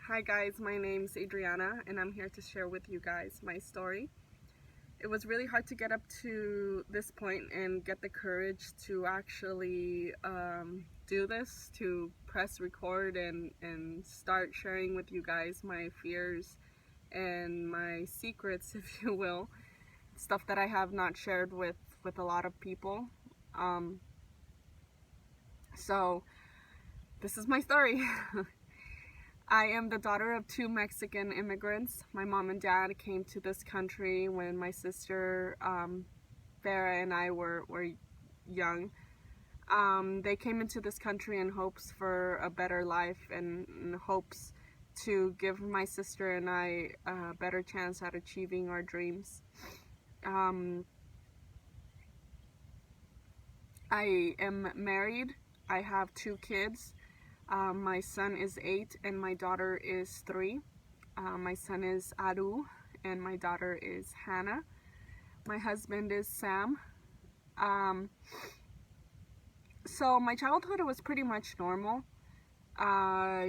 Hi guys, my name's Adriana and I'm here to share with you guys my story. It was really hard to get up to this point and get the courage to actually do this, to press record and start sharing with you guys my fears and my secrets, if you will, stuff that I have not shared with a lot of people. Um, so this is my story. I am the daughter of two Mexican immigrants. My mom and dad came to this country when my sister Farah and I were young. They came into this country in hopes for a better life and in hopes to give my sister and I a better chance at achieving our dreams. I am married. I have two kids. My son is 8 and my daughter is 3. My son is Aru and my daughter is Hannah. My husband is Sam. So my childhood was pretty much normal. I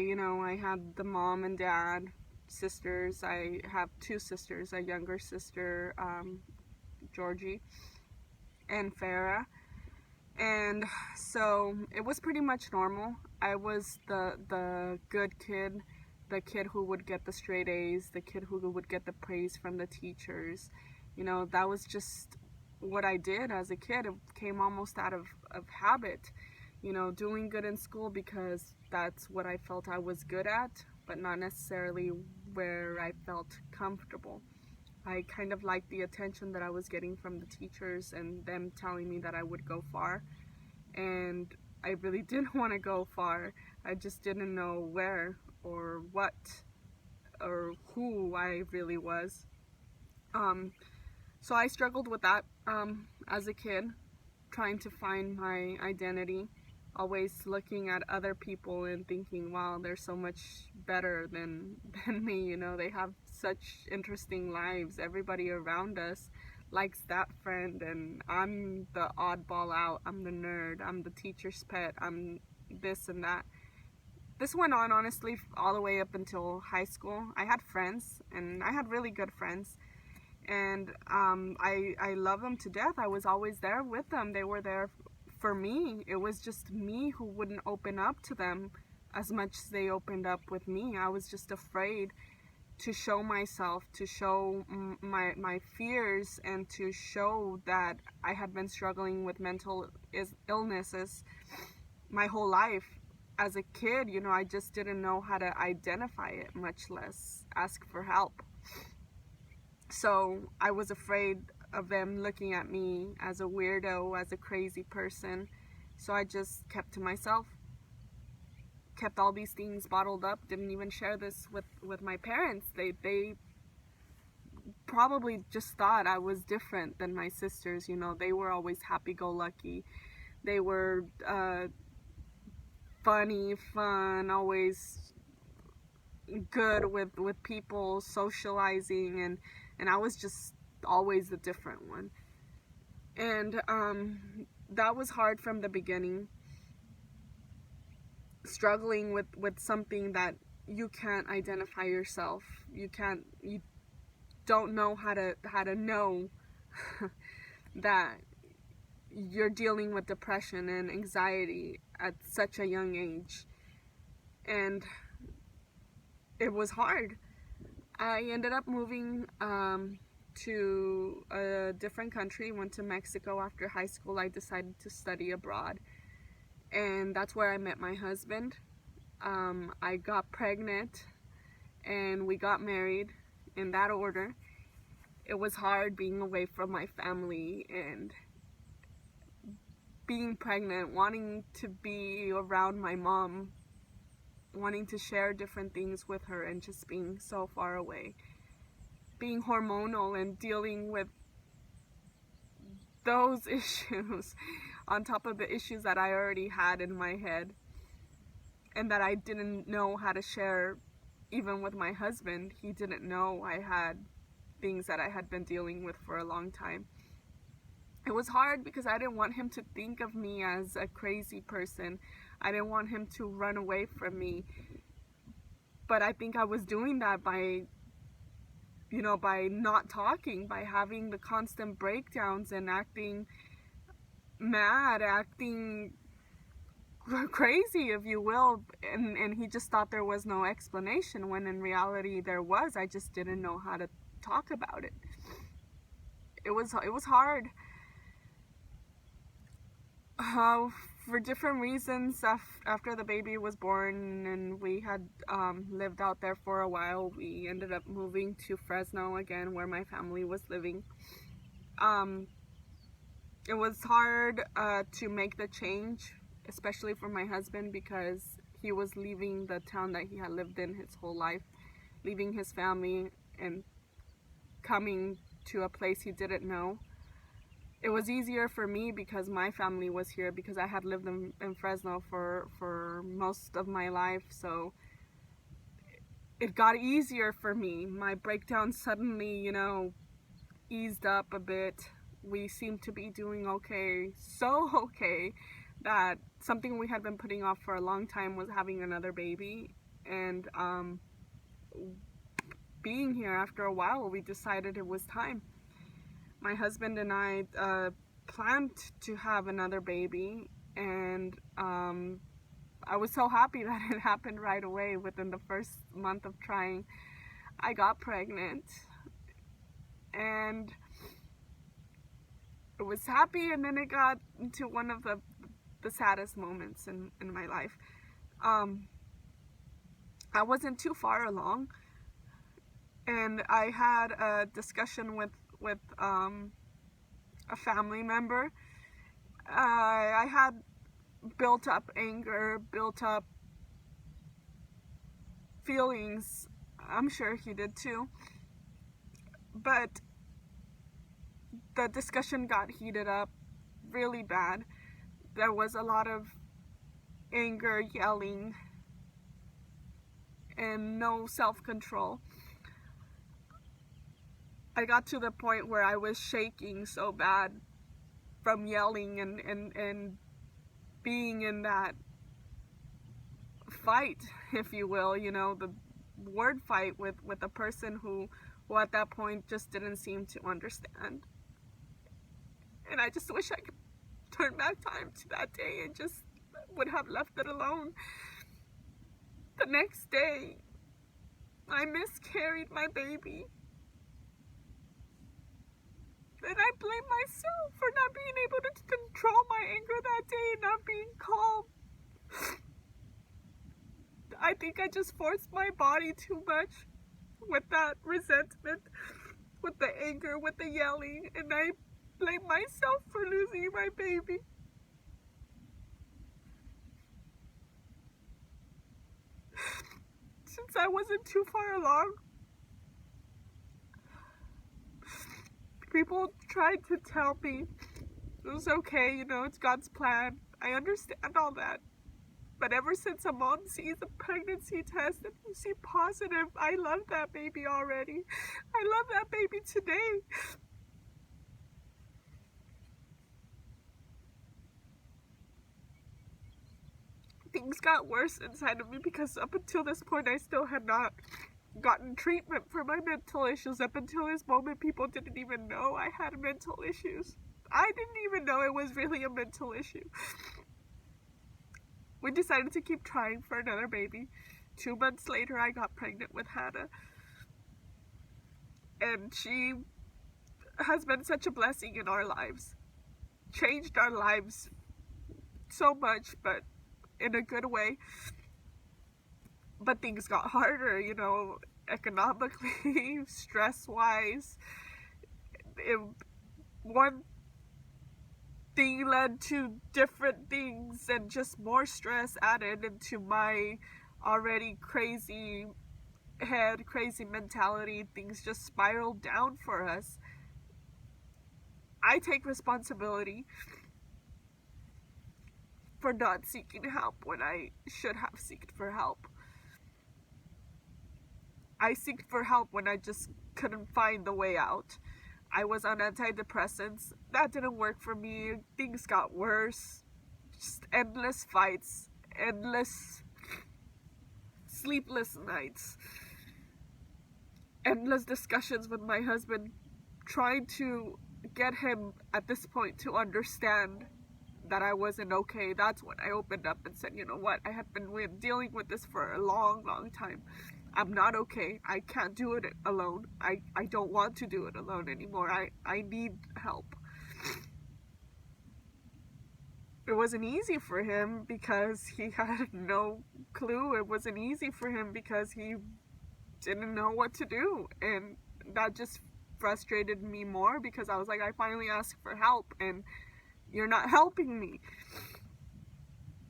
had the mom and dad, sisters. I have two sisters, a younger sister, Georgie, and Farah. And so it was pretty much normal. I was the good kid, the kid who would get the straight A's, the kid who would get the praise from the teachers. That was just what I did as a kid. It came almost out of habit. Doing good in school because that's what I felt I was good at, but not necessarily where I felt comfortable. I kind of liked the attention that I was getting from the teachers and them telling me that I would go far. And I really didn't want to go far. I just didn't know where or what or who I really was. So I struggled with that as a kid, trying to find my identity, always looking at other people and thinking, wow, they're so much better than me. They have such interesting lives. Everybody around us likes that friend, and I'm the oddball out. I'm the nerd. I'm the teacher's pet. I'm this and that. This went on, honestly, all the way up until high school. I had friends, and I had really good friends. And I love them to death. I was always there with them. They were there for me. It was just me who wouldn't open up to them as much as they opened up with me. I was just afraid to show myself, to show my fears, and to show that I had been struggling with mental illnesses my whole life. As a kid, I just didn't know how to identify it, much less ask for help. So I was afraid of them looking at me as a weirdo, as a crazy person. So I just kept to myself, kept all these things bottled up, didn't even share this with my parents. They probably just thought I was different than my sisters. They were always happy-go-lucky. They were funny, fun, always good with people, socializing, and I was just always the different one. And that was hard from the beginning, struggling with something that you can't identify yourself. You don't know how to know that you're dealing with depression and anxiety at such a young age. And it was hard. I ended up moving to a different country, went to Mexico after high school. I decided to study abroad, and that's where I met my husband. I got pregnant and we got married in that order. It was hard being away from my family and being pregnant, wanting to be around my mom, wanting to share different things with her, and just being so far away. Being hormonal and dealing with those issues on top of the issues that I already had in my head and that I didn't know how to share even with my husband. He didn't know I had things that I had been dealing with for a long time. It was hard because I didn't want him to think of me as a crazy person. I didn't want him to run away from me. But I think I was doing that by, by not talking, by having the constant breakdowns and acting mad, acting crazy, if you will. And he just thought there was no explanation, when in reality there was. I just didn't know how to talk about it. It was hard. For different reasons, after the baby was born and we had lived out there for a while, we ended up moving to Fresno again, where my family was living. It was hard to make the change, especially for my husband, because he was leaving the town that he had lived in his whole life, leaving his family and coming to a place he didn't know. It was easier for me because my family was here, because I had lived in Fresno for most of my life, so it got easier for me. My breakdown suddenly, eased up a bit. We seemed to be doing okay, so okay, that something we had been putting off for a long time was having another baby. And being here, after a while, we decided it was time. My husband and I planned to have another baby, and I was so happy that it happened right away. Within the first month of trying, I got pregnant, and it was happy, and then it got into one of the saddest moments in my life. I wasn't too far along, and I had a discussion with a family member. I had built up anger, built up feelings. I'm sure he did too. But the discussion got heated up really bad. There was a lot of anger, yelling, and no self-control. I got to the point where I was shaking so bad from yelling and being in that fight, if you will, the word fight with a person who at that point just didn't seem to understand. And I just wish I could turn back time to that day and just would have left it alone. The next day, I miscarried my baby. And I blame myself for not being able to control my anger that day and not being calm. I think I just forced my body too much with that resentment, with the anger, with the yelling, and I blame myself for losing my baby. Since I wasn't too far along, people tried to tell me it was okay, it's God's plan. I understand all that. But ever since a mom sees a pregnancy test and you see positive, I love that baby already. I love that baby today. Things got worse inside of me because up until this point, I still had not gotten treatment for my mental issues. Up until this moment, people didn't even know I had mental issues. I didn't even know it was really a mental issue. We decided to keep trying for another baby. 2 months later, I got pregnant with Hannah. And she has been such a blessing in our lives. Changed our lives so much, but in a good way. But things got harder, economically, stress-wise. One thing led to different things, and just more stress added into my already crazy head, crazy mentality. Things just spiraled down for us. I take responsibility for not seeking help when I should have sought for help. I sought for help when I just couldn't find the way out. I was on antidepressants. That didn't work for me. Things got worse. Just endless fights, endless sleepless nights, endless discussions with my husband, trying to get him at this point to understand that I wasn't okay. That's when I opened up and said, you know what, I have been dealing with this for a long, long time. I'm not okay. I can't do it alone. I don't want to do it alone anymore. I need help. It wasn't easy for him because he had no clue. It wasn't easy for him because he didn't know what to do. And that just frustrated me more because I was like, I finally asked for help and you're not helping me.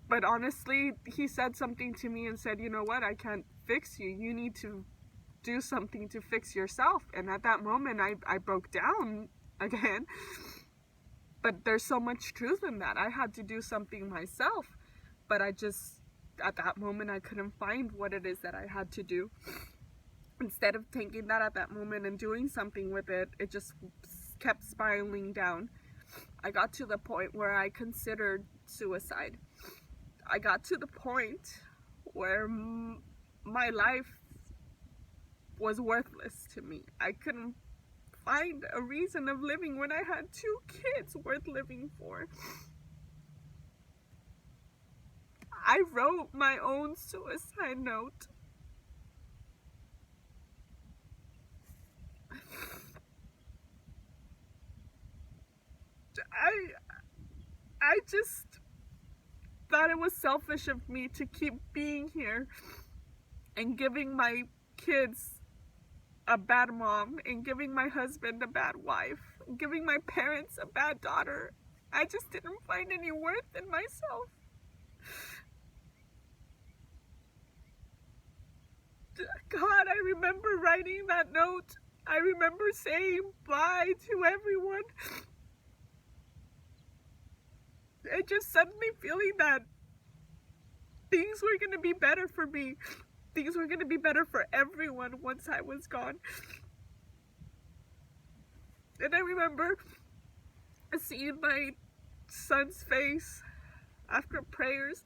But honestly, he said something to me and said, you know what, I can't fix you. You need to do something to fix yourself. And at that moment, I broke down again. But there's so much truth in that. I had to do something myself. But at that moment, I couldn't find what it is that I had to do. Instead of taking that at that moment and doing something with it, it just kept spiraling down. I got to the point where I considered suicide. I got to the point where my life was worthless to me. I couldn't find a reason of living when I had 2 kids worth living for. I wrote my own suicide note. I just thought it was selfish of me to keep being here and giving my kids a bad mom and giving my husband a bad wife and giving my parents a bad daughter. I just didn't find any worth in myself. God, I remember writing that note. I remember saying bye to everyone. And just suddenly feeling that things were going to be better for me. Things were going to be better for everyone once I was gone. And I remember seeing my son's face after prayers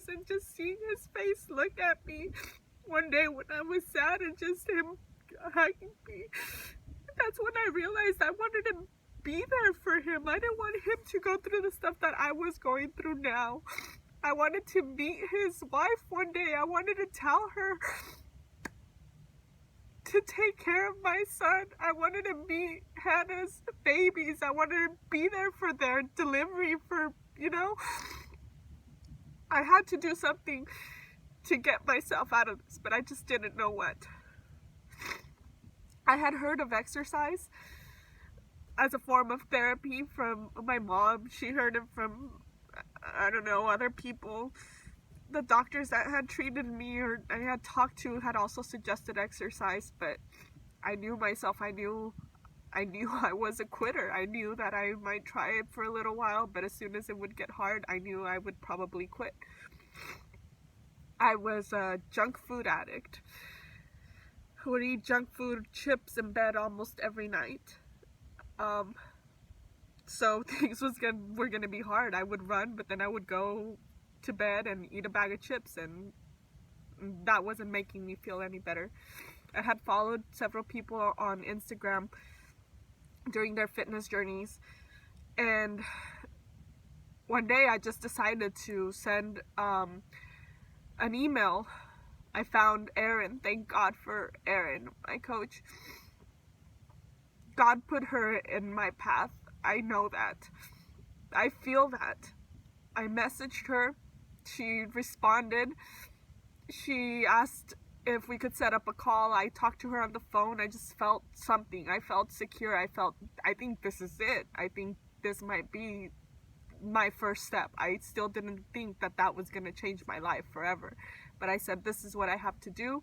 and just seeing his face look at me one day when I was sad and just him hugging me. That's when I realized I wanted to be there for him. I didn't want him to go through the stuff that I was going through now. I wanted to meet his wife one day. I wanted to tell her to take care of my son. I wanted to meet Hannah's babies. I wanted to be there for their delivery, I had to do something to get myself out of this, but I just didn't know what. I had heard of exercise as a form of therapy from my mom. She heard it from, other people. The doctors that had treated me or I had talked to had also suggested exercise, but I knew myself. I knew I was a quitter. I knew that I might try it for a little while, but as soon as it would get hard, I knew I would probably quit. I was a junk food addict who would eat junk food, chips in bed almost every night. So things were gonna be hard. I would run, but then I would go to bed and eat a bag of chips, and that wasn't making me feel any better. I had followed several people on Instagram during their fitness journeys, and one day I just decided to send an email. I found Erin. Thank God for Erin, my coach. God put her in my path. I know that. I feel that. I messaged her. She responded. She asked if we could set up a call. I talked to her on the phone. I just felt something. I felt secure. I think this is it. I think this might be my first step. I still didn't think that was going to change my life forever. But I said, this is what I have to do.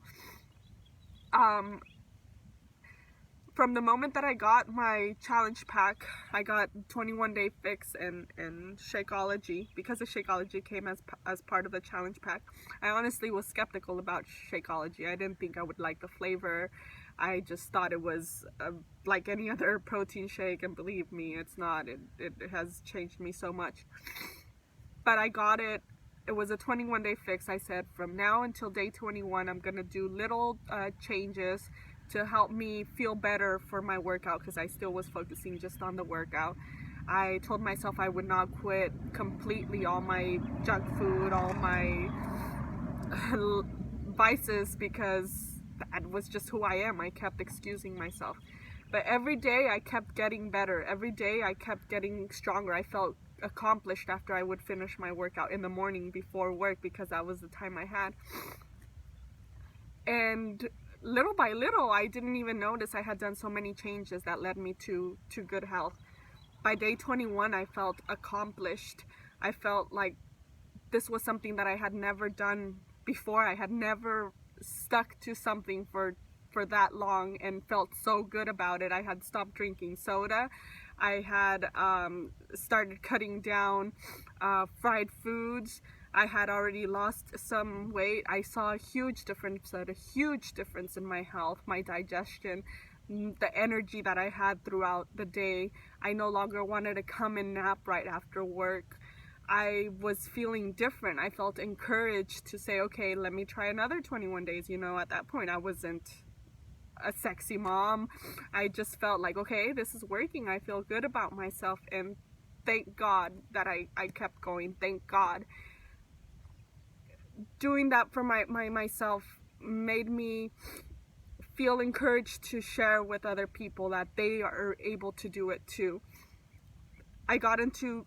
From the moment that I got my challenge pack, I got 21-day fix and Shakeology. Because the Shakeology came as part of the challenge pack, I honestly was skeptical about Shakeology. I didn't think I would like the flavor. I just thought it was like any other protein shake, and believe me, it's not. It has changed me so much. But I got it, it was a 21-day fix. I said from now until day 21, I'm gonna do little changes to help me feel better for my workout, because I still was focusing just on the workout. I told myself I would not quit completely all my junk food, all my vices, because that was just who I am. I kept excusing myself. But every day I kept getting better. Every day I kept getting stronger. I felt accomplished after I would finish my workout in the morning before work, because that was the time I had. And little by little, I didn't even notice I had done so many changes that led me to good health. By day 21, I felt accomplished. I felt like this was something that I had never done before. I had never stuck to something for that long and felt so good about it. I had stopped drinking soda. I had started cutting down fried foods. I had already lost some weight. I saw a huge difference in my health, my digestion, the energy that I had throughout the day. I no longer wanted to come and nap right after work. I was feeling different. I felt encouraged to say, okay, let me try another 21 days. You know, at that point, I wasn't a sexy mom. I just felt like, okay, this is working. I feel good about myself, and thank God that I kept going. Thank God. Doing that for myself made me feel encouraged to share with other people that they are able to do it too. I got into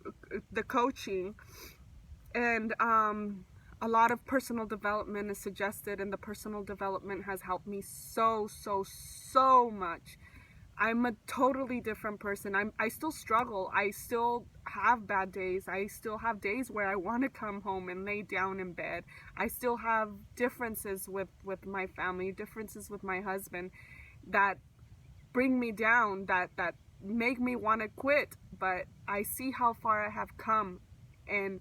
the coaching, and a lot of personal development is suggested, and the personal development has helped me so much. I'm a totally different person. I still struggle. I still have bad days. I still have days where I want to come home and lay down in bed. I still have differences with my family, differences with my husband that bring me down, that make me want to quit. But I see how far I have come, and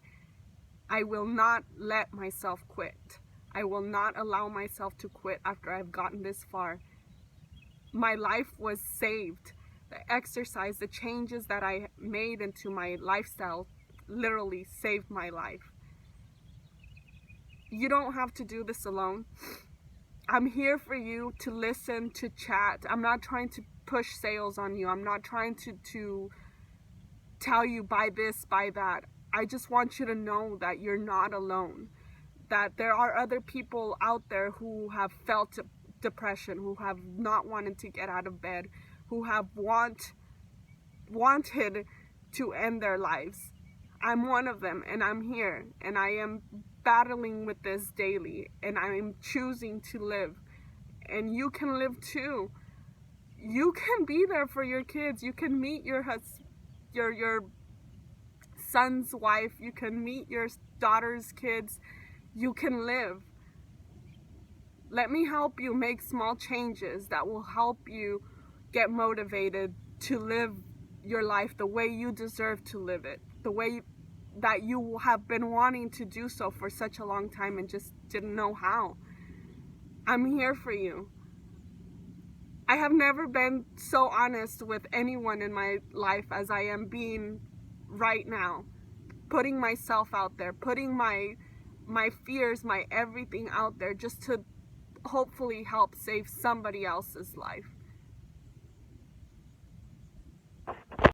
I will not let myself quit. I will not allow myself to quit after I've gotten this far. My life was saved. The exercise, the changes that I made into my lifestyle literally saved my life. You don't have to do this alone. I'm here for you to listen, to chat. I'm not trying to push sales on you. I'm not trying to tell you buy this, buy that. I just want you to know that you're not alone. That there are other people out there who have felt depression, who have not wanted to get out of bed, who have wanted to end their lives. I'm one of them, and I'm here, and I am battling with this daily, and I am choosing to live. And you can live too. You can be there for your kids. You can meet your son's wife. You can meet your daughter's kids. You can live. Let me help you make small changes that will help you get motivated to live your life the way you deserve to live it, the way that you have been wanting to do so for such a long time and just didn't know how. I'm here for you. I have never been so honest with anyone in my life as I am being right now, putting myself out there, putting my fears, my everything out there, just to hopefully help save somebody else's life.